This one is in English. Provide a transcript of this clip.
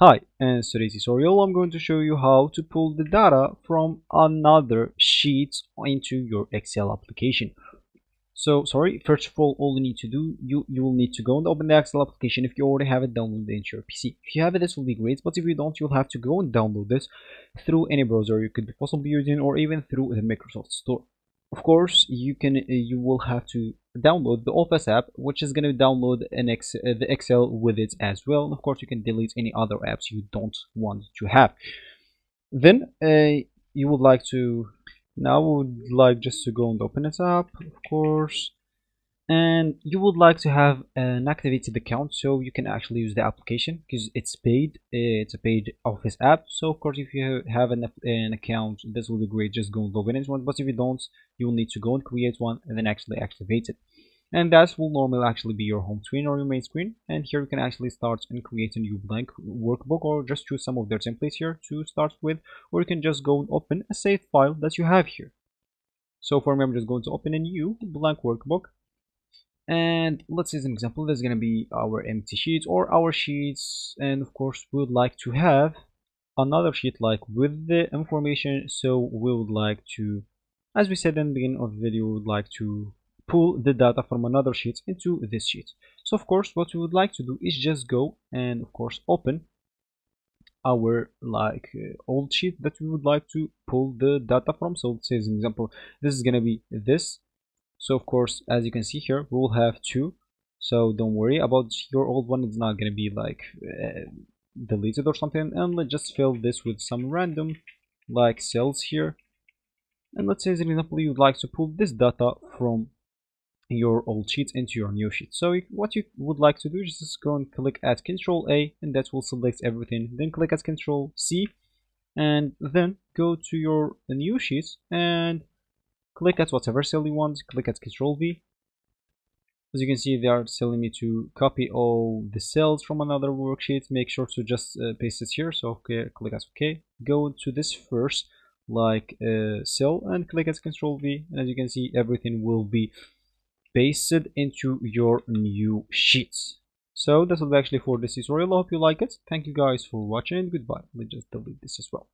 Hi, in today's tutorial I'm going to show you how to pull the data from another sheet into your Excel application. So sorry, first of all you need to do, you will need to go and open the Excel application if you already have it downloaded into your PC. If you have it, this will be great, but if you don't, you'll have to go and download this through any browser you could be possibly using, or even through the Microsoft Store. Of course, you will have to download the Office app, which is going to download the Excel with it as well. And of course, you can delete any other apps you don't want to have. Then you would like to now would like just to go and open it up, of course, and you would like to have an activated account so you can actually use the application because it's paid. It's a paid Office app, so of course if you have an account, this will be great. Just go and log in into one, but if you don't, you will need to go and create one and then actually activate it, and that will normally actually be your home screen or your main screen. And here you can actually start and create a new blank workbook, or just choose some of their templates here to start with, or you can just go and open a saved file that you have here. So for me, I'm just going to open a new blank workbook, and let's say as an example, there's going to be our empty sheet or our sheets, and of course we would like to have another sheet like with the information. So we would like to, as we said in the beginning of the video, we would like to pull the data from another sheet into this sheet. So of course what we would like to do is just go and of course open our old sheet that we would like to pull the data from. So let's say as an example, this is going to be this. So of course, as you can see here, we will have two. So don't worry about your old one. It's not going to be deleted or something. And let's just fill this with some random cells here. And let's say as an example, you would like to pull this data from your old sheet into your new sheet. So what you would like to do is just go and click at Control A, and that will select everything. Then click at Control C, and then go to your new sheet and click at whatever cell you want. Click at Control V. As you can see, they are telling me to copy all the cells from another worksheet. Make sure to just paste it here. So okay, click at OK. Go to this first cell and click at Control V. And as you can see, everything will be pasted into your new sheets. So this will be actually for this tutorial. I hope you like it. Thank you guys for watching, and goodbye. Let's just delete this as well.